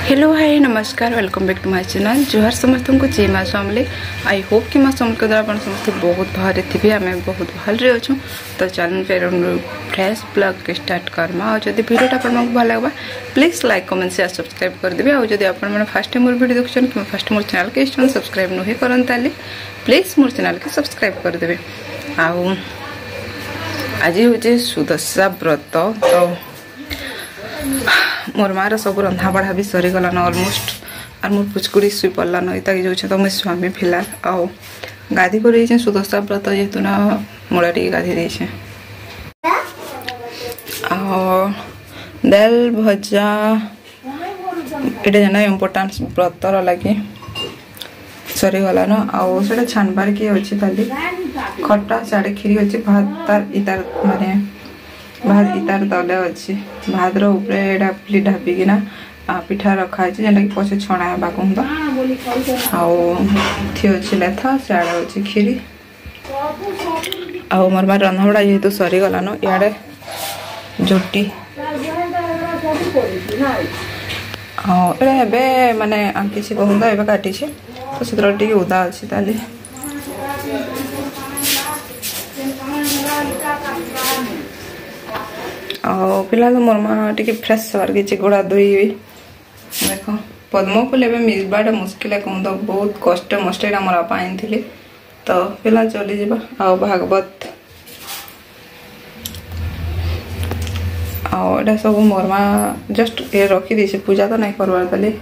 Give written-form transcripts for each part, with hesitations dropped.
Hello hi नमस्कार welcome back to my channel जोहार समस्त को जय माँ समले आई होप कि माँ समल के द्वारा समस्त बहुत भले थे आम बहुत भले अच्छु तो चैनल पे फ्रेश ब्लॉग के स्टार्ट करमा और जब वीडियोटा आपको भल लगे please like comment share subscribe करदेवे और जब आप फास्ट टाइम मोर वीडियो देखुन कि फास्ट मोर चैनल के इष्ट सब्सक्राइब नुहे करते प्लीज मोर चैनल के सब्सक्राइब करदेवे आज हूँ सुदशा व्रत तो मोर मार सब रंधा बढ़ा भी सरीगलान अलमोस्ट और मोर पुचकुड़ी शुई पड़लान इतना जो तो मो स्वामी फिलहाल आउ गाधी कर सुदशा व्रत जेहेतु ना मूला टी गाधी दे दाल भजा ये जाना इम्पोर्टान्स व्रतर लगे सरीगलान आउ छाणबार किए अच्छी खाली खटा साढ़े खीरी अच्छी भात तार इतार माने भात इतार तले अच्छी भात रे ढापिकिना पिठा रखाई जेनटा कि पचे छणा हेबा कहूँ आउ अच्छी लेथा सियाड़े अच्छी खीरी आउ मोर रंधाबड़ा जेहेतु सरीगलान इे झोटी ए माने किसी कहूँ तो ए काटी तो से उदा अच्छी ताली फिलहाल मोर माँ टी फ्रेश हर कि गोड़ा धोई देख पद्म फूल ए मिलवाटा मुस्किल है कहूँ तो बहुत कष्ट मस्ट यहाँ मोर आप आनी तो फिलहाल चली जा भागवत आटा सब मोर माँ जस्ट ये रखी पूजा तो नहीं करवार ताली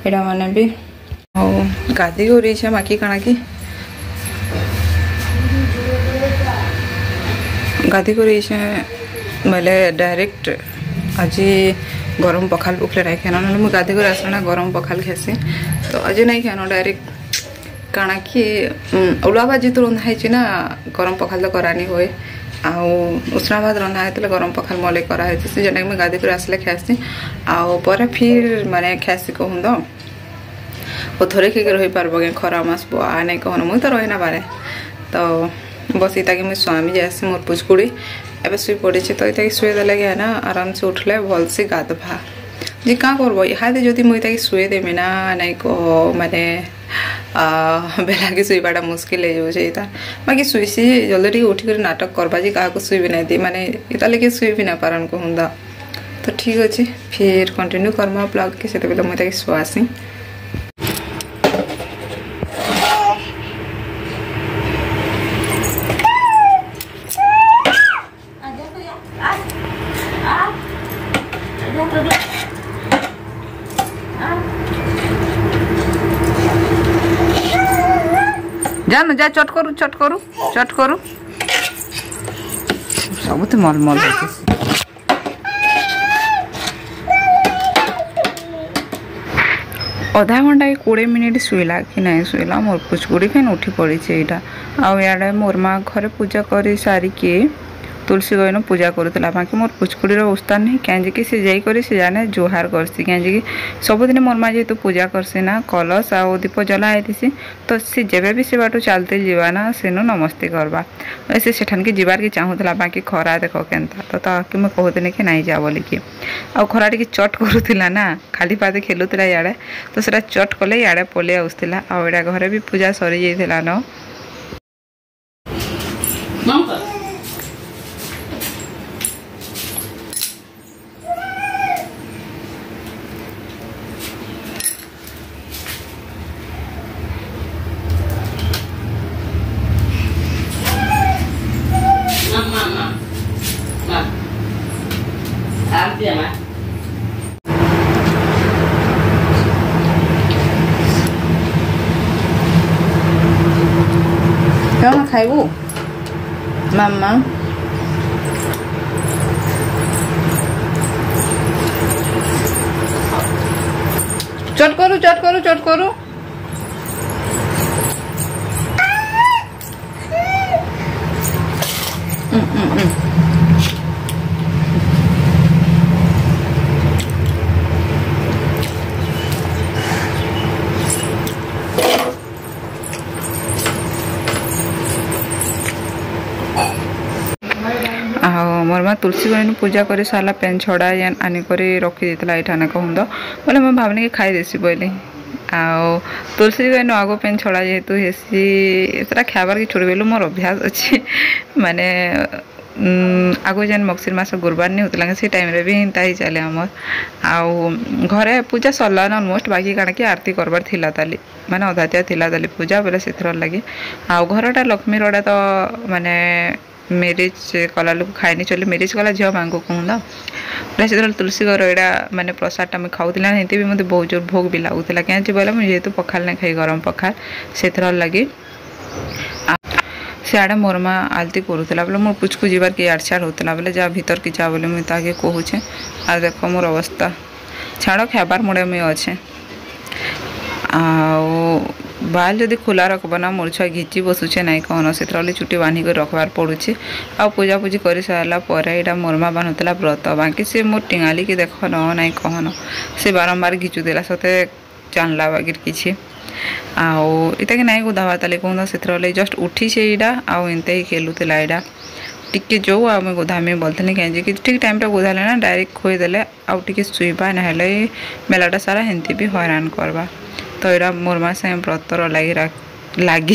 यहाँ मैंने भी गाधी कर बाकी काना कि गाधी कर मैंने डायरेक्ट आज गरम पखाल उखले नहीं खाना ना मुझे गाधी कर आसना गरम पखाल खेसी तो आज नहीं खाना डायरेक्ट काना कि उड़ा भाजी तो रंधाई ना गरम पखाल तो करानी हुए आउ उसना भात रंधा होता गरम पखाल मले कराई जेनटा कि गाधी कर आसले खासी आउ फिर माने खासी कहूँ तो वो थोड़े कि रही पार्ब क्या खरा मास आ नहीं कहना मुझे तो रही ना पारे तो बस इता कि मुझे स्वामी जासी मोर पुचकुड़ी एवं शुई पड़ी तो इतना शुए देले क्या ना आराम से उठले भल से गाधवा जी क्या करब इहादे जदि मुझे शुए देमी ना नहीं कह माने बेला कि शुईबाटा मुस्किल हो जाता बाकी शुईसी जल्दी उठिक नाटक करवा जी क्या शुई भी नहीं दी माने इता लगे शुई भी ना पारन कहूँ तो ठीक अच्छे फिर कंटिन्यू करमा ब्लॉग के से मुझे शुआसी जान जा चट करू सब तो मलमल अधा घंटा 20 मिनिट शुला कि नहीं शुला मोर पुचकुड़ी फेन उठी पड़ी आड़े मोर माँ घरे पूजा कर सारिके तुलसी गईन पूजा करूला बाकी मोर पुचकुड़ी उस्ताह नहीं कहीं कि सी जाकर से जाने जुहार करसी कहीं सबुदिन मोर माँ जेहेतु पूजा करसी ना कलश आ दीप जलाई तो सी जब भी से बाटू चलते जीवा ना सेनु नमस्ते करवा से सेठान के जीवार की चाहूला बाकी खरा देख के तो मुझे कहते कि नहीं जा बोल कि आ खरा टी चट करूला ना खाली पादे खेलुला इे तो सेटा चट कले इे पलि आसला आड़ा घरे भी पूजा सरी जाइला न क्या खाइबू मामा चट करू मोर मोरमा तुलसी गणी पूजा कर सारा पेन छड़ा आनिक रखी देता यहाँ ना कहूँ तो बोले मैं भावनी कि खाई देसी बोली आउ तुलसी गणी आगो पेन छड़ा जेहेतु हेसी एतरा खाबार कि छोड़ बेलू मोर अभ्यास अच्छे माने आगो जेन मगसीर मास गुरुबार नहीं होता से टाइम रे भी हिंता ही चले आमर आउ घरे पूजा सरलान अलमोस्ट बाकी काଣା कि आरती करबार थिला ताली माने अधातिया थिला ताली पूजा बोले से लगी आउ घरटा लक्ष्मी रोड़ा तो माने मेरेज कला लोक खाइनी चले मेरेज कला झील मांग कहूँ तो से तुलसी घर यहाँ माने प्रसाद आम खाऊला नहीं भी मत बहुत जोर भोग भी लगुला क्या बोले मुझे जेहेतु पखाल नहीं खाई गरम पखाल से लगी सियाड़े मोर माँ आलती करूला बोले मोर पुचकु जीवार कि आड़ छाड़ होता बोले जा भीतर की जा बोले मुझे ताके कहूचे आ देख मोर अवस्था छाड़ खाबार मुड़े मुझे अच्छे बाल जदि खोला रखब ना मोर छुआ घिची बसुचे ना कहन से चुटी बांधिक रखबार पड़ुचे आ पूजा पूजी कर सारापर यहाँ मोरमा बांधुला व्रत बाकी से मोर टिंगाली कि देख न ना कहन से बारंबार घिचुला सते जानला बागिर किसी आटा कि नहीं गुधावा ताले कहूँ से जस्ट उठी से यहाँ आउ एंते ही खेलुला यहाँ टिके जो आम गोधामी बोलते कहीं कि ठीक टाइम गोधाले ना डायरेक्ट खोईदेले आउ टे शुवा ना मेलाटा सारा हेंती भी हैरान करवा तो यहाँ मोर माँ से व्रतर लगी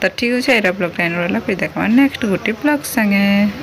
तो ठीक अच्छे यहाँ ब्लॉग टाइम रहा फिर देखा नेक्स्ट गोटे ब्लॉग संगे।